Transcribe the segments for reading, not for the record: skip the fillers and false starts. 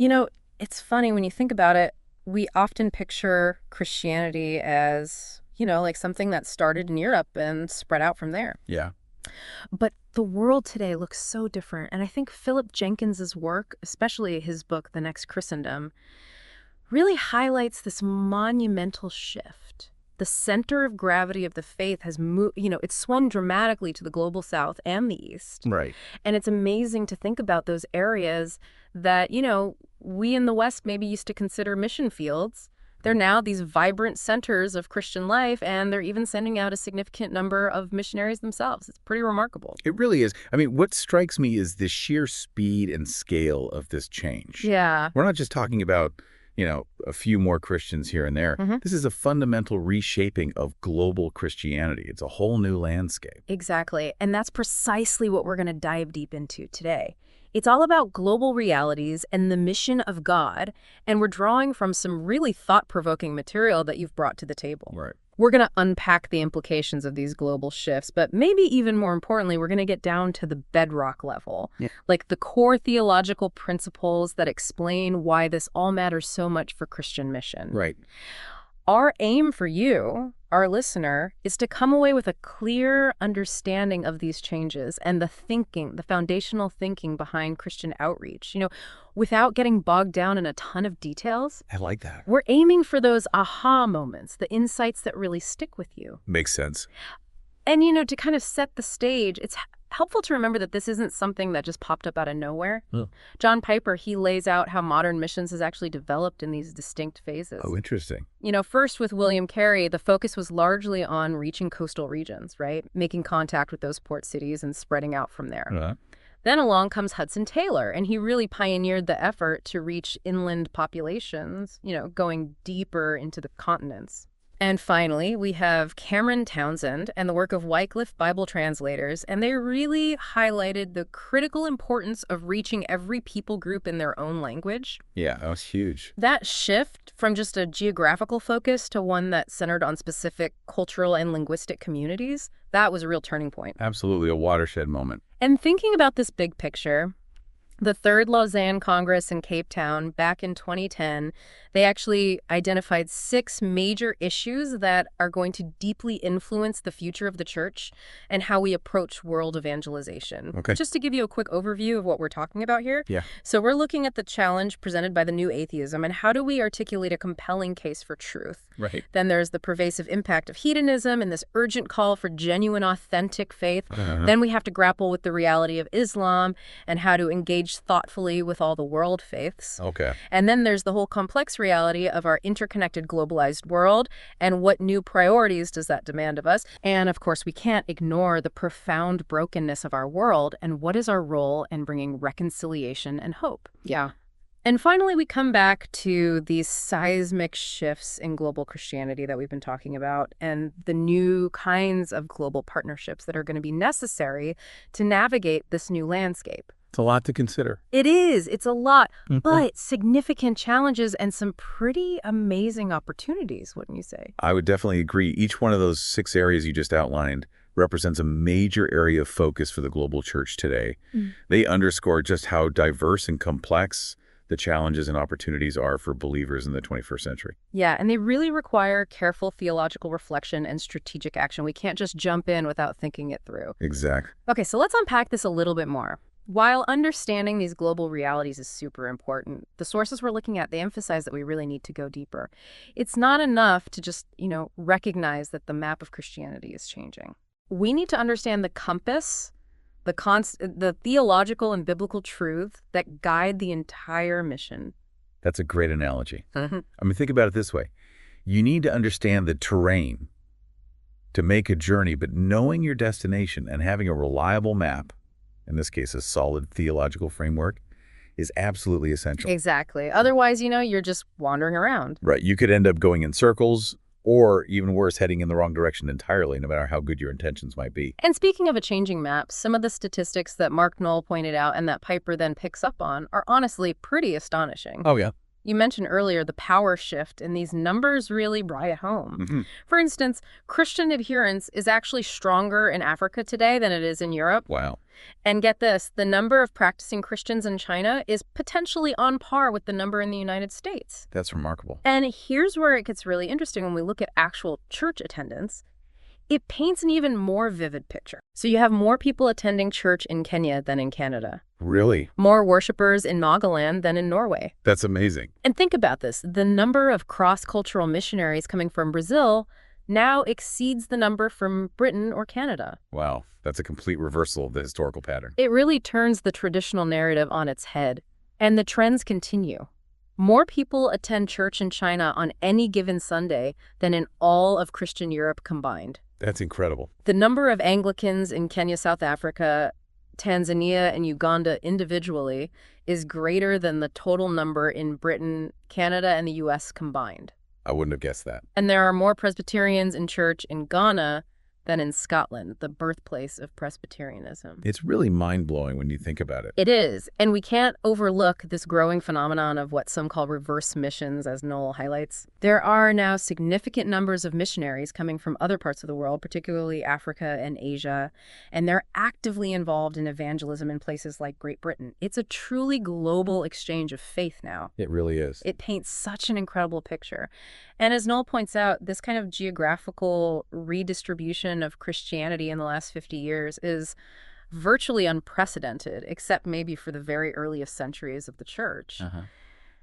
You know, it's funny when you think about it, we often picture Christianity as, like something that started in Europe and spread out from there. Yeah. But the world today looks so different. And I think Philip Jenkins's work, especially his book, The Next Christendom, really highlights this monumental shift. The center of gravity of the faith has moved, it's swung dramatically to the global south and the east. Right. And it's amazing to think about those areas that, we in the West maybe used to consider mission fields. They're now these vibrant centers of Christian life, and they're even sending out a significant number of missionaries themselves. It's pretty remarkable. It really is. I mean, what strikes me is the sheer speed and scale of this change. Yeah. We're not just talking about, a few more Christians here and there. Mm-hmm. This is a fundamental reshaping of global Christianity. It's a whole new landscape. Exactly. And that's precisely what we're going to dive deep into today. It's all about global realities and the mission of God, and we're drawing from some really thought-provoking material that you've brought to the table. Right. We're going to unpack the implications of these global shifts, but maybe even more importantly, we're going to get down to the bedrock level, like the core theological principles that explain why this all matters so much for Christian mission. Right. Our aim for you, our listener, is to come away with a clear understanding of these changes and the thinking, the foundational thinking behind Christian outreach, without getting bogged down in a ton of details. I like that. We're aiming for those aha moments, the insights that really stick with you. Makes sense. And, to kind of set the stage, it's helpful to remember that this isn't something that just popped up out of nowhere. Oh. John Piper, he lays out how modern missions has actually developed in these distinct phases. Oh, interesting. First with William Carey, the focus was largely on reaching coastal regions, right? Making contact with those port cities and spreading out from there. Then along comes Hudson Taylor, and he really pioneered the effort to reach inland populations, going deeper into the continents. And finally, we have Cameron Townsend and the work of Wycliffe Bible translators, and they really highlighted the critical importance of reaching every people group in their own language. Yeah, that was huge. That shift from just a geographical focus to one that centered on specific cultural and linguistic communities, that was a real turning point. Absolutely, a watershed moment. And thinking about this big picture, the Third Lausanne Congress in Cape Town back in 2010, they actually identified 6 major issues that are going to deeply influence the future of the church and how we approach world evangelization. Okay. Just to give you a quick overview of what we're talking about here. Yeah. So we're looking at the challenge presented by the new atheism and how do we articulate a compelling case for truth. Right. Then there's the pervasive impact of hedonism and this urgent call for genuine, authentic faith. Then we have to grapple with the reality of Islam and how to engage thoughtfully with all the world faiths. Okay. And then there's the whole complex reality of our interconnected, globalized world and what new priorities does that demand of us. And of course, we can't ignore the profound brokenness of our world and what is our role in bringing reconciliation and hope. Yeah. And finally, we come back to these seismic shifts in global Christianity that we've been talking about and the new kinds of global partnerships that are going to be necessary to navigate this new landscape. It's a lot to consider. It is. It's a lot, but significant challenges and some pretty amazing opportunities, wouldn't you say? I would definitely agree. Each one of those 6 areas you just outlined represents a major area of focus for the global church today. They underscore just how diverse and complex the challenges and opportunities are for believers in the 21st century. Yeah, and they really require careful theological reflection and strategic action. We can't just jump in without thinking it through. Exactly. Okay, so let's unpack this a little bit more. While understanding these global realities is super important, the sources we're looking at, they emphasize that we really need to go deeper. It's not enough to just, recognize that the map of Christianity is changing. We need to understand the compass, the theological and biblical truth that guide the entire mission. That's a great analogy. I mean, think about it this way. You need to understand the terrain to make a journey, but knowing your destination and having a reliable map, in this case, a solid theological framework, is absolutely essential. Exactly. Otherwise, you're just wandering around. Right. You could end up going in circles or even worse, heading in the wrong direction entirely, no matter how good your intentions might be. And speaking of a changing map, some of the statistics that Mark Knoll pointed out and that Piper then picks up on are honestly pretty astonishing. Oh, yeah. You mentioned earlier the power shift, and these numbers really write home. For instance, Christian adherence is actually stronger in Africa today than it is in Europe. Wow. And get this, the number of practicing Christians in China is potentially on par with the number in the United States. That's remarkable. And here's where it gets really interesting when we look at actual church attendance. It paints an even more vivid picture. So you have more people attending church in Kenya than in Canada. Really? More worshipers in Nagaland than in Norway. That's amazing. And think about this. The number of cross-cultural missionaries coming from Brazil now exceeds the number from Britain or Canada. Wow. That's a complete reversal of the historical pattern. It really turns the traditional narrative on its head. And the trends continue. More people attend church in China on any given Sunday than in all of Christian Europe combined. That's incredible. The number of Anglicans in Kenya, South Africa, Tanzania, and Uganda individually is greater than the total number in Britain, Canada, and the U.S. combined. I wouldn't have guessed that. And there are more Presbyterians in church in Ghana than in Scotland, the birthplace of Presbyterianism. It's really mind-blowing when you think about it. It is. And we can't overlook this growing phenomenon of what some call reverse missions, as Noel highlights. There are now significant numbers of missionaries coming from other parts of the world, particularly Africa and Asia, and they're actively involved in evangelism in places like Great Britain. It's a truly global exchange of faith now. It really is. It paints such an incredible picture. And as Noel points out, this kind of geographical redistribution of Christianity in the last 50 years is virtually unprecedented, except maybe for the very earliest centuries of the church.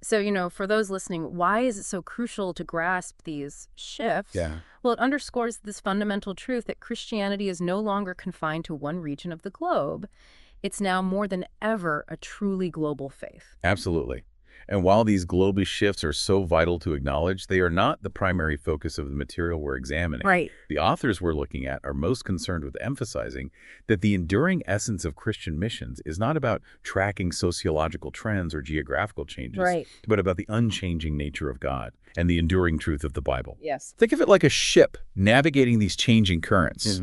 So, for those listening, why is it so crucial to grasp these shifts? Well, it underscores this fundamental truth that Christianity is no longer confined to one region of the globe. It's now more than ever a truly global faith. Absolutely. And while these global shifts are so vital to acknowledge, they are not the primary focus of the material we're examining. Right. The authors we're looking at are most concerned with emphasizing that the enduring essence of Christian missions is not about tracking sociological trends or geographical changes, but about the unchanging nature of God and the enduring truth of the Bible. Yes. Think of it like a ship navigating these changing currents.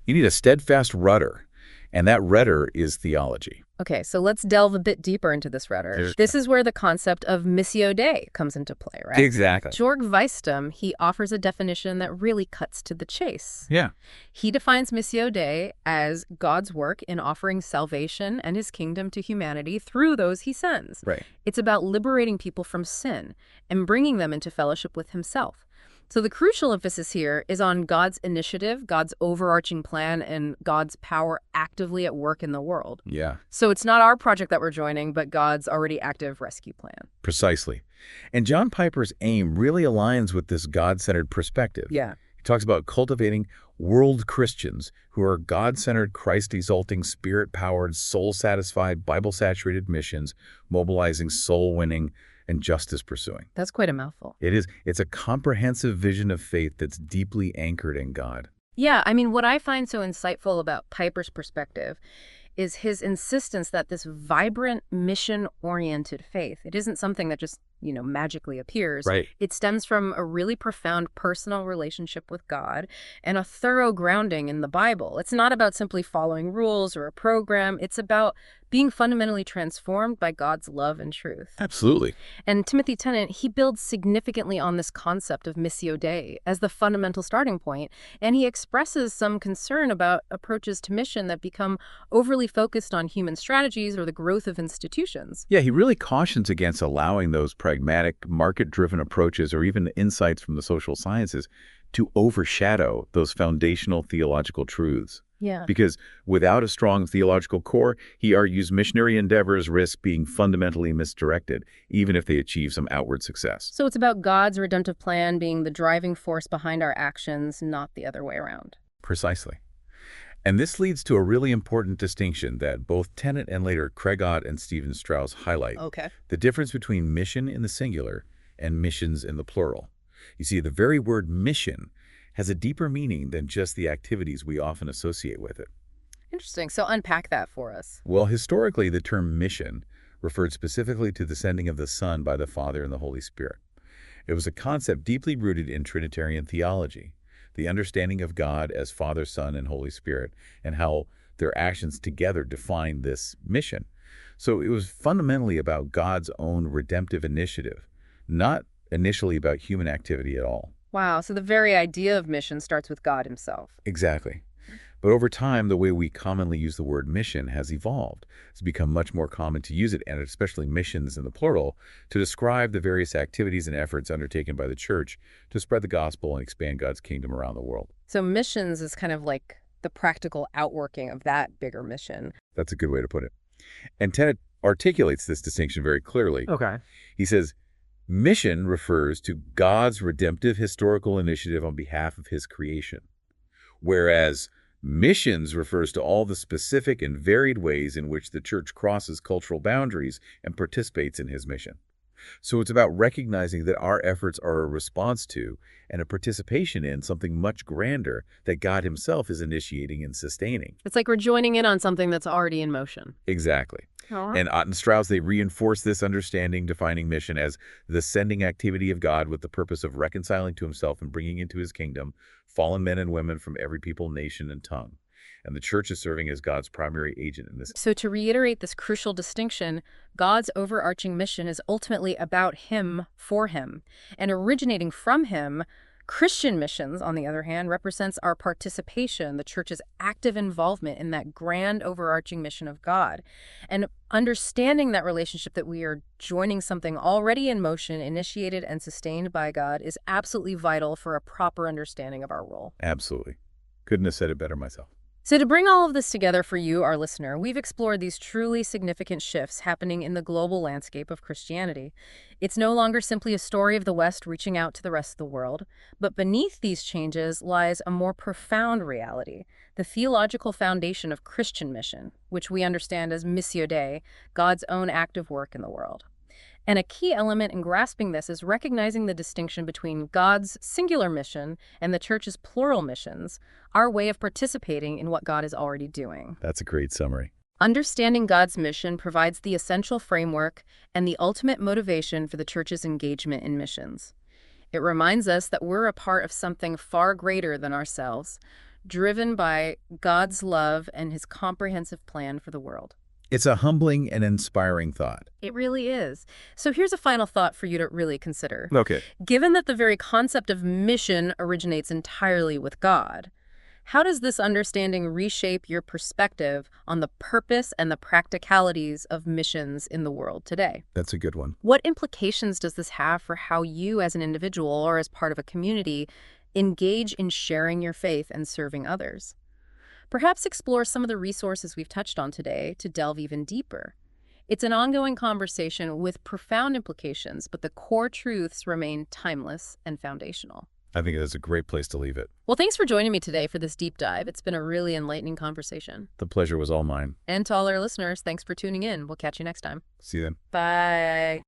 You need a steadfast rudder, and that rudder is theology. Okay, so let's delve a bit deeper into this rudder. This is where the concept of Missio Dei comes into play, right? Exactly. Jörg Weistum, he offers a definition that really cuts to the chase. Yeah. He defines Missio Dei as God's work in offering salvation and his kingdom to humanity through those he sends. Right. It's about liberating people from sin and bringing them into fellowship with himself. So the crucial emphasis here is on God's initiative, God's overarching plan, and God's power actively at work in the world. Yeah. So it's not our project that we're joining, but God's already active rescue plan. Precisely. And John Piper's aim really aligns with this God-centered perspective. Yeah. He talks about cultivating world Christians who are God-centered, Christ-exalting, spirit-powered, soul-satisfied, Bible-saturated missions, mobilizing soul-winning and justice pursuing. That's quite a mouthful. It is. It's a comprehensive vision of faith that's deeply anchored in God. Yeah, I mean, what I find so insightful about Piper's perspective is his insistence that this vibrant, mission-oriented faith, it isn't something that just, magically appears. Right. It stems from a really profound personal relationship with God and a thorough grounding in the Bible. It's not about simply following rules or a program. It's about being fundamentally transformed by God's love and truth. Absolutely. And Timothy Tennant, he builds significantly on this concept of Missio Dei as the fundamental starting point, and he expresses some concern about approaches to mission that become overly focused on human strategies or the growth of institutions. Yeah, he really cautions against allowing those pragmatic, market-driven approaches or even the insights from the social sciences to overshadow those foundational theological truths. Yeah. Because without a strong theological core, he argues missionary endeavors risk being fundamentally misdirected, even if they achieve some outward success. So it's about God's redemptive plan being the driving force behind our actions, not the other way around. Precisely. And this leads to a really important distinction that both Tennant and later Craig Ott and Stephen Strauss highlight. Okay. The difference between mission in the singular and missions in the plural. You see, the very word mission has a deeper meaning than just the activities we often associate with it. Interesting. So unpack that for us. Well, historically, the term mission referred specifically to the sending of the Son by the Father and the Holy Spirit. It was a concept deeply rooted in Trinitarian theology, the understanding of God as Father, Son, and Holy Spirit, and how their actions together define this mission. So it was fundamentally about God's own redemptive initiative, not initially about human activity at all. Wow, so the very idea of mission starts with God himself. Exactly. But over time, the way we commonly use the word mission has evolved. It's become much more common to use it, and especially missions in the plural, to describe the various activities and efforts undertaken by the church to spread the gospel and expand God's kingdom around the world. So missions is kind of like the practical outworking of that bigger mission. That's a good way to put it. And Tennant articulates this distinction very clearly. Okay. He says, mission refers to God's redemptive historical initiative on behalf of his creation, whereas missions refers to all the specific and varied ways in which the church crosses cultural boundaries and participates in his mission. So it's about recognizing that our efforts are a response to and a participation in something much grander that God himself is initiating and sustaining. It's like we're joining in on something that's already in motion. Exactly. Oh. And Ott and Strauss, they reinforce this understanding, defining mission as the sending activity of God with the purpose of reconciling to himself and bringing into his kingdom fallen men and women from every people, nation, and tongue. And the church is serving as God's primary agent in this. So to reiterate this crucial distinction, God's overarching mission is ultimately about him, for him, and originating from him. Christian missions, on the other hand, represents our participation, the church's active involvement in that grand overarching mission of God. And understanding that relationship, that we are joining something already in motion, initiated and sustained by God, is absolutely vital for a proper understanding of our role. Absolutely. Couldn't have said it better myself. So to bring all of this together for you, our listener, we've explored these truly significant shifts happening in the global landscape of Christianity. It's no longer simply a story of the West reaching out to the rest of the world, but beneath these changes lies a more profound reality, the theological foundation of Christian mission, which we understand as Missio Dei, God's own active work in the world. And a key element in grasping this is recognizing the distinction between God's singular mission and the church's plural missions, our way of participating in what God is already doing. That's a great summary. Understanding God's mission provides the essential framework and the ultimate motivation for the church's engagement in missions. It reminds us that we're a part of something far greater than ourselves, driven by God's love and his comprehensive plan for the world. It's a humbling and inspiring thought. It really is. So here's a final thought for you to really consider. Okay. Given that the very concept of mission originates entirely with God, how does this understanding reshape your perspective on the purpose and the practicalities of missions in the world today? That's a good one. What implications does this have for how you as an individual or as part of a community engage in sharing your faith and serving others? Perhaps explore some of the resources we've touched on today to delve even deeper. It's an ongoing conversation with profound implications, but the core truths remain timeless and foundational. I think that's a great place to leave it. Well, thanks for joining me today for this deep dive. It's been a really enlightening conversation. The pleasure was all mine. And to all our listeners, thanks for tuning in. We'll catch you next time. See you then. Bye.